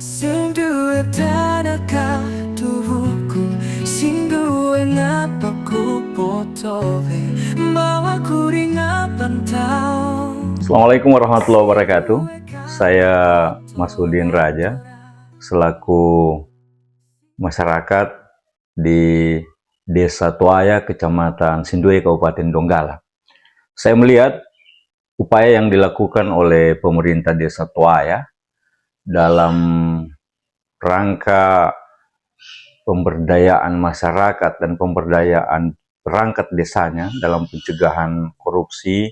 Sing duwe tanaka tubuhku, sing duwe ngapaku potohe, bawa kuring ngapantau. Assalamualaikum warahmatullahi wabarakatuh. Saya Masudin Raja, selaku masyarakat di Desa Tuaya, Kecamatan Sindue, Kabupaten Donggala. Saya melihat upaya yang dilakukan oleh pemerintah Desa Tuaya dalam rangka pemberdayaan masyarakat dan pemberdayaan perangkat desanya dalam pencegahan korupsi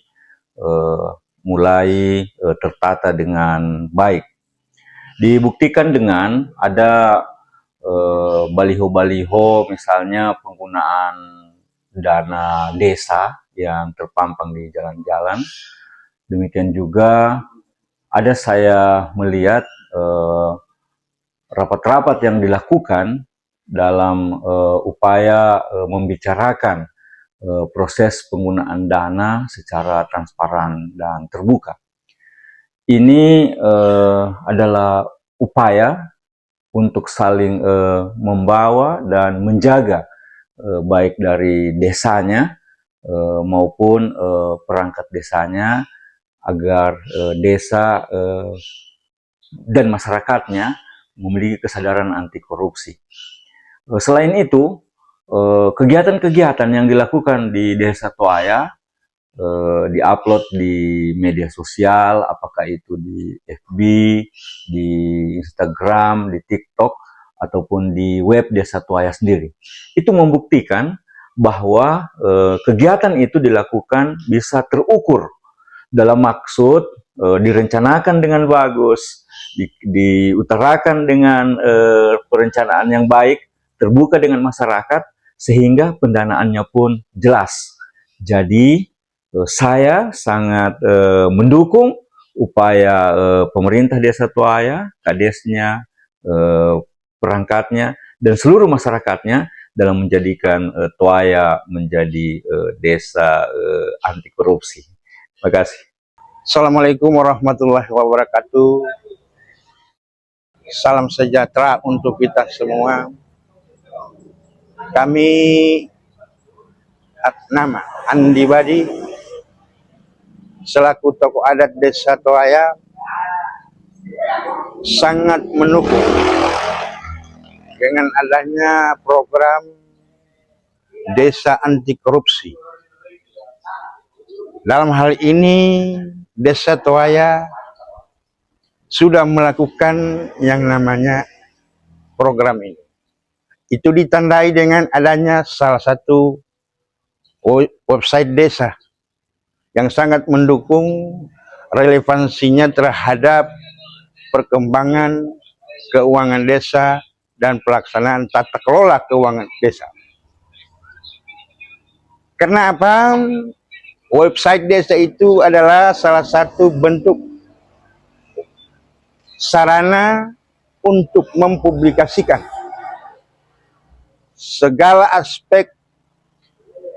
mulai tertata dengan baik. Dibuktikan dengan ada baliho-baliho, misalnya penggunaan dana desa yang terpampang di jalan-jalan. Demikian juga ada saya melihat rapat-rapat yang dilakukan dalam upaya membicarakan proses penggunaan dana secara transparan dan terbuka. Ini adalah upaya untuk saling membawa dan menjaga baik dari desanya maupun perangkat desanya, agar desa dan masyarakatnya memiliki kesadaran anti korupsi. Selain itu, kegiatan-kegiatan yang dilakukan di Desa Tuaya diupload di media sosial, apakah itu di FB, di Instagram, di TikTok, ataupun di web Desa Tuaya sendiri. Itu membuktikan bahwa kegiatan itu dilakukan bisa terukur dalam maksud direncanakan dengan bagus, diutarakan dengan perencanaan yang baik, terbuka dengan masyarakat, sehingga pendanaannya pun jelas. Jadi saya sangat mendukung upaya pemerintah Desa Tuaya, kadesnya, perangkatnya, dan seluruh masyarakatnya dalam menjadikan Tuaya menjadi desa anti korupsi. Terima kasih. Assalamualaikum warahmatullahi wabarakatuh. Salam sejahtera untuk kita semua. Kami nama Andi Badi, selaku tokoh adat Desa Tuaya, sangat mendukung dengan adanya program Desa Anti Korupsi. Dalam hal ini, Desa Tuaya sudah melakukan yang namanya program ini. Itu ditandai dengan adanya salah satu website desa yang sangat mendukung relevansinya terhadap perkembangan keuangan desa dan pelaksanaan tata kelola keuangan desa. Karena apa? Website desa itu adalah salah satu bentuk sarana untuk mempublikasikan segala aspek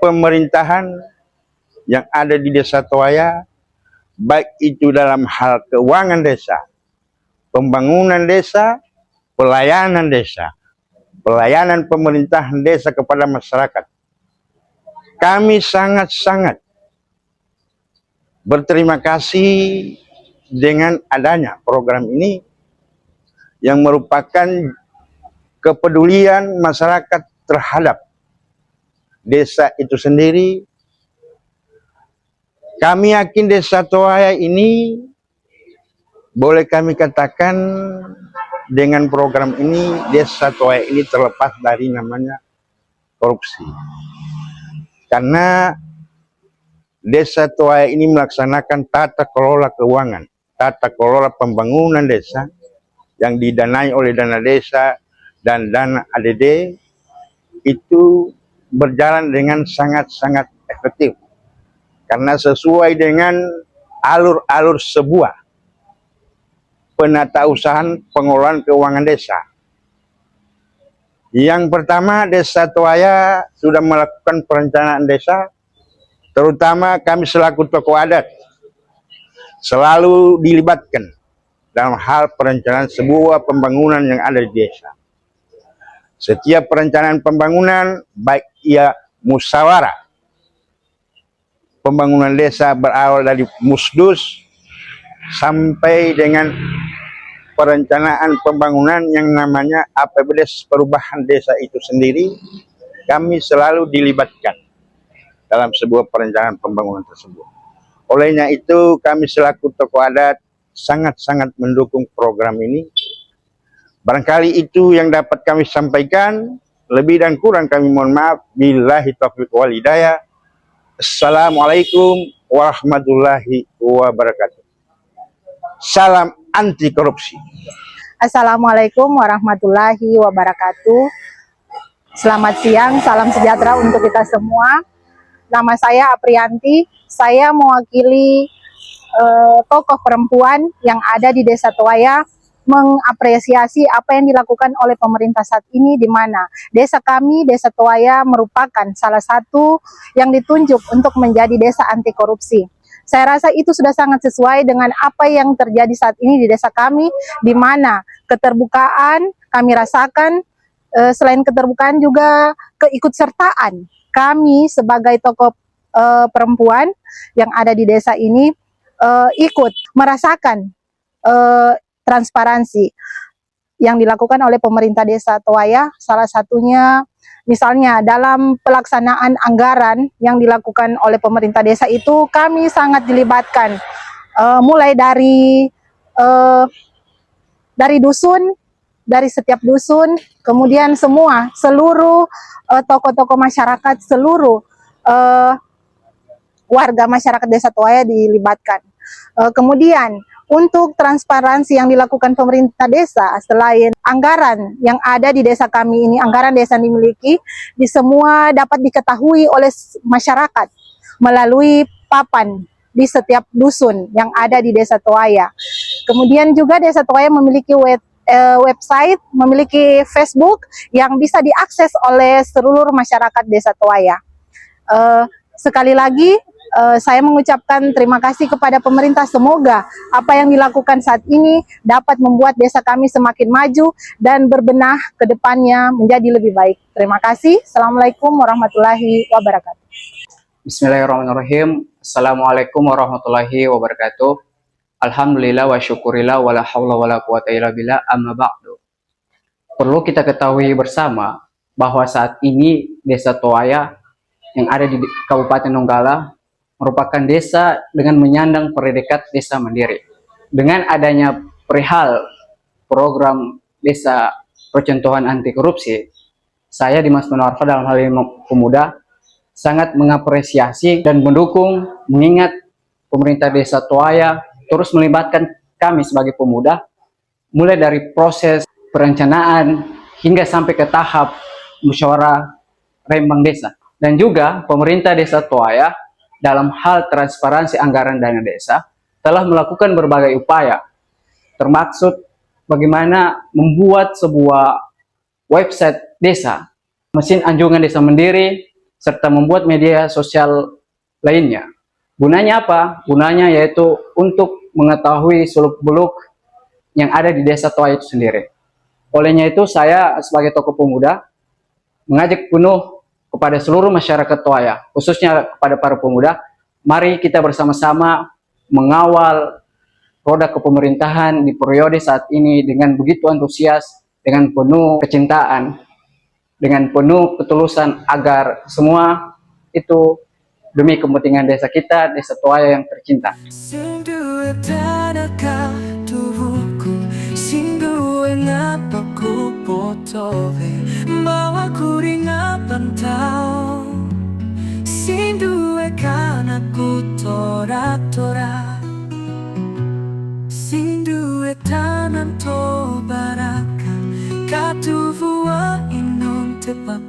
pemerintahan yang ada di Desa Tuaya, baik itu dalam hal keuangan desa, pembangunan desa, pelayanan desa, pelayanan pemerintahan desa kepada masyarakat. Kami sangat-sangat berterima kasih dengan adanya program ini yang merupakan kepedulian masyarakat terhadap desa itu sendiri. Kami yakin Desa Tuaya ini, boleh kami katakan, dengan program ini Desa Tuaya ini terlepas dari namanya korupsi. Karena Desa Tuaya ini melaksanakan tata kelola keuangan, tata kelola pembangunan desa yang didanai oleh dana desa dan dana ADD, itu berjalan dengan sangat-sangat efektif. Karena sesuai dengan alur-alur sebuah penatausahaan pengelolaan keuangan desa. Yang pertama, Desa Tuaya sudah melakukan perencanaan desa, terutama kami selaku tokoh adat selalu dilibatkan dalam hal perencanaan sebuah pembangunan yang ada di desa. Setiap perencanaan pembangunan, baik ia musyawarah pembangunan desa berawal dari musdus sampai dengan perencanaan pembangunan yang namanya APBDes perubahan desa itu sendiri, kami selalu dilibatkan dalam sebuah perencanaan pembangunan tersebut. Olehnya itu kami selaku tokoh adat sangat-sangat mendukung program ini. Barangkali itu yang dapat kami sampaikan. Lebih dan kurang kami mohon maaf. Billahi taufiq wal hidayah. Assalamualaikum warahmatullahi wabarakatuh. Salam anti korupsi. Assalamualaikum warahmatullahi wabarakatuh. Selamat siang, salam sejahtera untuk kita semua. Nama saya Aprianti. Saya mewakili tokoh perempuan yang ada di Desa Toaya, mengapresiasi apa yang dilakukan oleh pemerintah saat ini, di mana desa kami, Desa Toaya, merupakan salah satu yang ditunjuk untuk menjadi desa anti korupsi. Saya rasa itu sudah sangat sesuai dengan apa yang terjadi saat ini di desa kami, di mana keterbukaan kami rasakan, selain keterbukaan juga keikutsertaan kami sebagai tokoh perempuan yang ada di desa ini ikut merasakan transparansi yang dilakukan oleh pemerintah Desa Toaya. Salah satunya misalnya dalam pelaksanaan anggaran yang dilakukan oleh pemerintah desa itu kami sangat dilibatkan, mulai dari dusun, dari setiap dusun, kemudian seluruh tokoh-tokoh masyarakat, seluruh warga masyarakat Desa Toaya dilibatkan. Kemudian untuk transparansi yang dilakukan pemerintah desa, selain anggaran yang ada di desa kami ini, anggaran desa yang dimiliki, di semua dapat diketahui oleh masyarakat melalui papan di setiap dusun yang ada di Desa Toaya. Kemudian juga Desa Toaya memiliki website, memiliki Facebook yang bisa diakses oleh seluruh masyarakat Desa Toaya. Sekali lagi, saya mengucapkan terima kasih kepada pemerintah. Semoga apa yang dilakukan saat ini dapat membuat desa kami semakin maju dan berbenah ke depannya menjadi lebih baik. Terima kasih. Assalamualaikum warahmatullahi wabarakatuh. Bismillahirrahmanirrahim. Assalamualaikum warahmatullahi wabarakatuh. Alhamdulillah wa syukurillah wa la hawla wa la quwata illa billah, amma ba'du. Perlu kita ketahui bersama bahwa saat ini Desa Toaya yang ada di Kabupaten Donggala merupakan desa dengan menyandang predikat desa mandiri. Dengan adanya perihal program desa percontohan anti korupsi, saya Dimas Munarfa dalam hal ini pemuda sangat mengapresiasi dan mendukung, mengingat pemerintah Desa Toaya terus melibatkan kami sebagai pemuda, mulai dari proses perencanaan hingga sampai ke tahap musyawarah rembang desa. Dan juga pemerintah Desa Toaya dalam hal transparansi anggaran dana desa telah melakukan berbagai upaya, termaksud bagaimana membuat sebuah website desa, mesin anjungan desa mandiri, serta membuat media sosial lainnya. Gunanya apa? Gunanya yaitu untuk mengetahui seluk-beluk yang ada di Desa Toaya itu sendiri. Olehnya itu saya sebagai tokoh pemuda mengajak penuh kepada seluruh masyarakat Toaya, khususnya kepada para pemuda, mari kita bersama-sama mengawal roda kepemerintahan di periode saat ini dengan begitu antusias, dengan penuh kecintaan, dengan penuh ketulusan, agar semua itu demi kepentingan desa kita, Desa Toaya yang tercinta. Sinduwe kana kutora-tora, sinduwe tanan to baraka, katuvua inon tepat